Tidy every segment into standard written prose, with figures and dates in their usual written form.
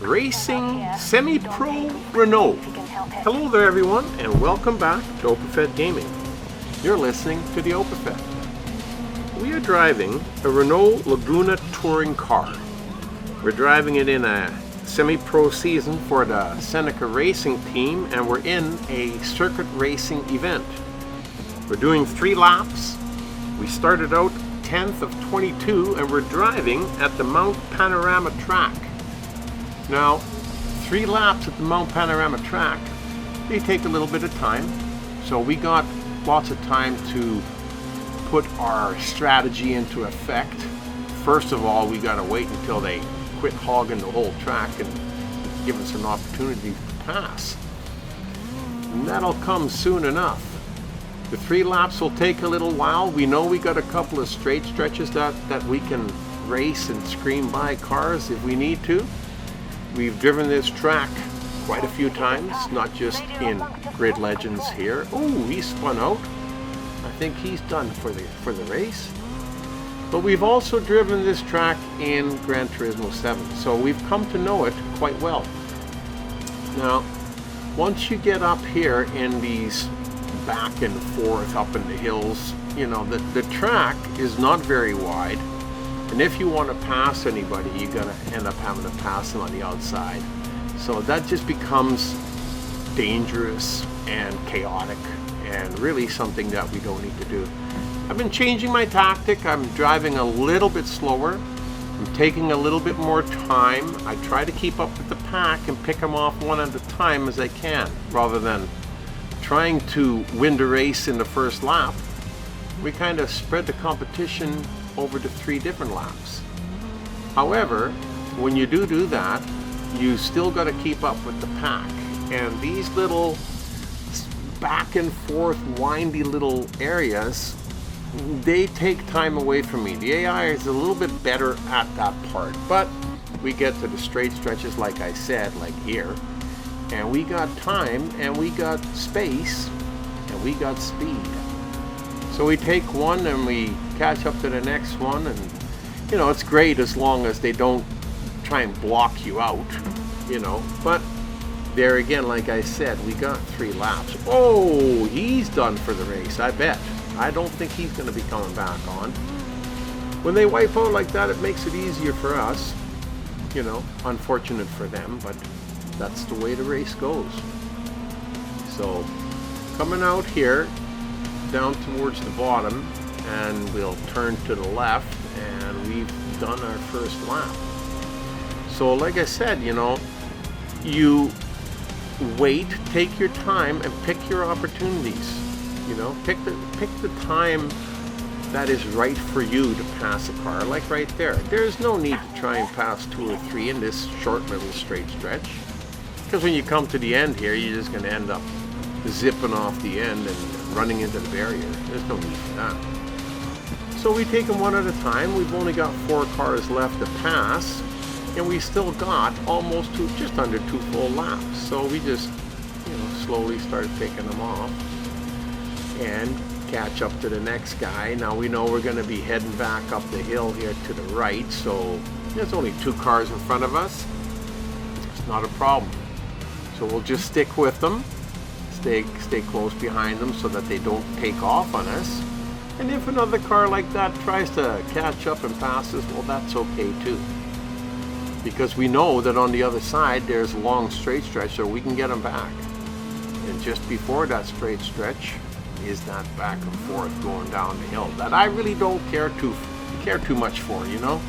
Racing Semi-Pro Renault. Hello there everyone, and welcome back to OpenFed Gaming. You're listening to the OpenFed. We are driving a Renault Laguna touring car. We're driving it in a semi-pro season for the Seneca Racing team, and we're in a circuit racing event. We're doing 3 laps. We started out 10th of 22 and we're driving at the Mount Panorama track. Now, 3 laps at the Mount Panorama track, they take a little bit of time. So we got lots of time to put our strategy into effect. First of all, we got to wait until they quit hogging the whole track and give us an opportunity to pass. And that'll come soon enough. The 3 laps will take a little while. We know we got a couple of straight stretches that we can race and scream by cars if we need to. We've driven this track quite a few times, not just in Grid Legends here. Oh, he spun out. I think he's done for the race. But we've also driven this track in Gran Turismo 7, so we've come to know it quite well. Now, once you get up here in these back and forth up in the hills, you know, the track is not very wide, and if you want to pass anybody, you're going to end up having to pass them on the outside. So that just becomes dangerous and chaotic, and really something that we don't need to do. I've been changing my tactic. I'm driving a little bit slower. I'm taking a little bit more time. I try to keep up with the pack and pick them off one at a time as I can, rather than trying to win the race in the first lap. We kind of spread the competition over to 3 different laps. However, when you do that, you still got to keep up with the pack. And these little back and forth windy little areas, they take time away from me. The AI is a little bit better at that part, but we get to the straight stretches, like I said, like here, and we got time, and we got space, and we got speed. So we take one and we catch up to the next one, and you know, it's great as long as they don't try and block you out, you know. But there again, like I said, we got 3 laps. Oh, he's done for the race, I bet. I don't think he's going to be coming back on. When they wipe out like that, it makes it easier for us. You know, unfortunate for them, but that's the way the race goes. So, coming out here, down towards the bottom, and we'll turn to the left, and we've done our first lap. So, like I said, you know, you wait, take your time, and pick your opportunities. You know, pick the time that is right for you to pass a car, like right there. There's no need to try and pass 2 or 3 in this short little straight stretch, because when you come to the end here, you're just going to end up zipping off the end and running into the barrier. There's no need for that. So we take them one at a time. We've only got 4 cars left to pass, and we still got almost just under 2 full laps. So we just, you know, slowly start picking them off and catch up to the next guy. Now we know we're going to be heading back up the hill here to the right, so there's only 2 cars in front of us. It's not a problem. So we'll just stick with them, stay close behind them so that they don't take off on us. And if another car like that tries to catch up and pass us, well, that's okay too. Because we know that on the other side there's a long straight stretch, so we can get them back. And just before that straight stretch is that back and forth going down the hill that I really don't care too much for, you know.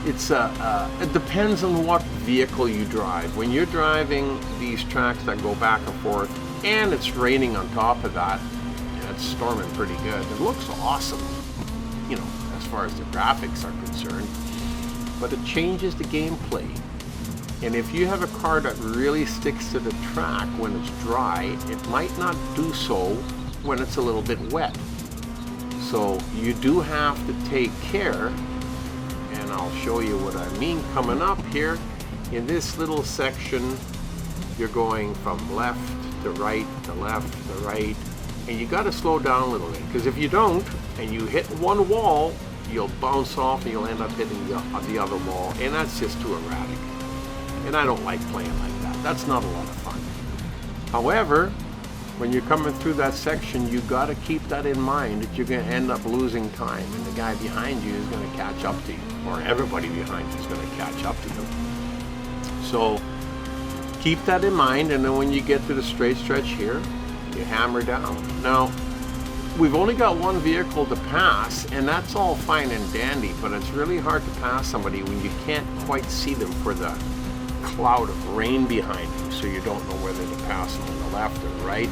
It's it depends on what vehicle you drive. When you're driving these tracks that go back and forth, and it's raining on top of that, and it's storming pretty good, it looks awesome, you know, as far as the graphics are concerned. But it changes the gameplay. And if you have a car that really sticks to the track when it's dry, it might not do so when it's a little bit wet. So you do have to take care, and I'll show you what I mean coming up here. In this little section, you're going from left to right, to left to right, and you got to slow down a little bit, because if you don't, and you hit one wall, you'll bounce off and you'll end up hitting the other wall, and that's just too erratic. And I don't like playing like that. That's not a lot of fun. However, when you're coming through that section, you got to keep that in mind that you're going to end up losing time, and the guy behind you is going to catch up to you, or everybody behind you is going to catch up to you. So keep that in mind, and then when you get to the straight stretch here, you hammer down. Now, we've only got one vehicle to pass, and that's all fine and dandy, but it's really hard to pass somebody when you can't quite see them for the cloud of rain behind you, so you don't know whether to pass them on the left or right.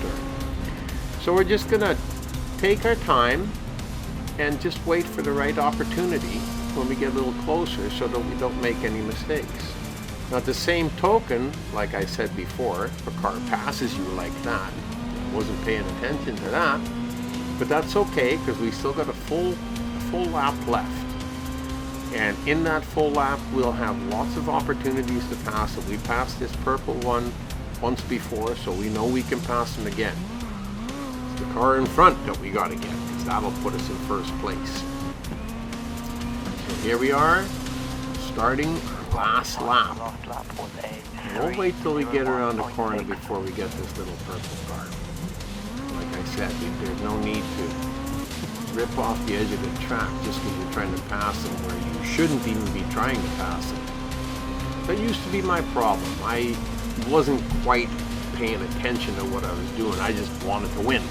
So we're just gonna take our time and just wait for the right opportunity when we get a little closer, so that we don't make any mistakes. Now, at the same token, like I said before, if a car passes you like that, I wasn't paying attention to that, but that's okay, because we still got a full lap left. And in that full lap, we'll have lots of opportunities to pass it. We passed this purple one once before, so we know we can pass them again. It's the car in front that we got to get, because that'll put us in first place. So here we are, starting our last lap. We'll wait till we get around the corner before we get this little purple car. Like I said, there's no need to rip off the edge of the track just because you're trying to pass them where you shouldn't even be trying to pass them. That used to be my problem. I wasn't quite paying attention to what I was doing. I just wanted to win.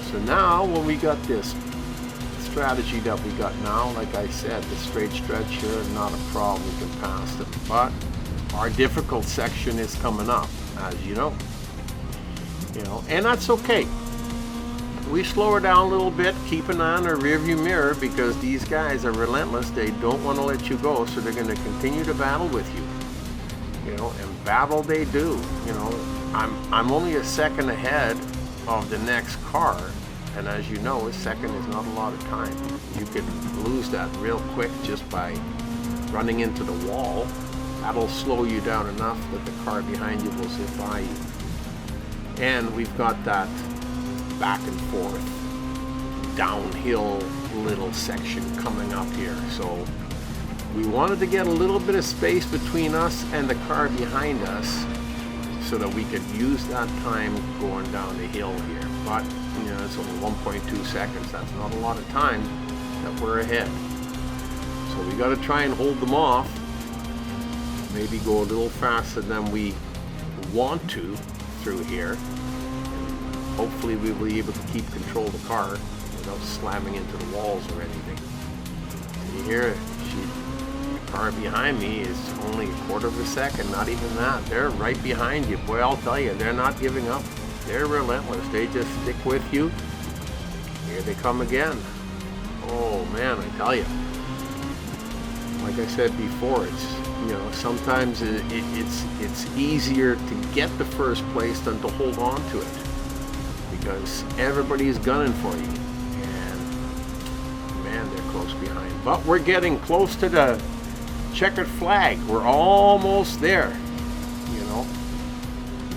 So now when we got this strategy that we got now, like I said, the straight stretch here, not a problem, we can pass them. But our difficult section is coming up, as you know. And that's okay. We slow her down a little bit, keep an eye on our rearview mirror, because these guys are relentless. They don't want to let you go, so they're going to continue to battle with you. And battle they do. I'm only a second ahead of the next car, and as you know, a second is not a lot of time. You could lose that real quick just by running into the wall. That'll slow you down enough that the car behind you will zip by you. And we've got that back and forth downhill little section coming up here, so we wanted to get a little bit of space between us and the car behind us so that we could use that time going down the hill here. But it's only 1.2 seconds. That's not a lot of time that we're ahead, so we got to try and hold them off, maybe go a little faster than we want to through here. Hopefully we will be able to keep control of the car without slamming into the walls or anything. You hear it? The car behind me is only a quarter of a second, not even that. They're right behind you. Boy, I'll tell you, they're not giving up. They're relentless. They just stick with you. Here they come again. Oh man, I tell you. Like I said before, it's sometimes it's easier to get the first place than to hold on to it, because everybody's gunning for you, and man, they're close behind. But we're getting close to the checkered flag. We're almost there. You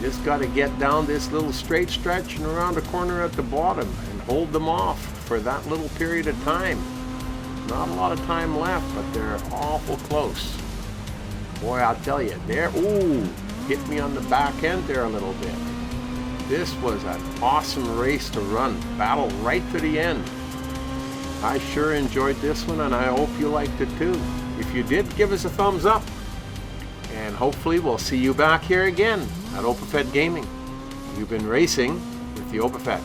just got to get down this little straight stretch and around the corner at the bottom and hold them off for that little period of time. Not a lot of time left, but they're awful close. Boy, I'll tell you, hit me on the back end there a little bit. This was an awesome race to run. Battle right to the end. I sure enjoyed this one, and I hope you liked it too. If you did, give us a thumbs up. And hopefully we'll see you back here again at OpaFed Gaming. You've been racing with the OpaFed.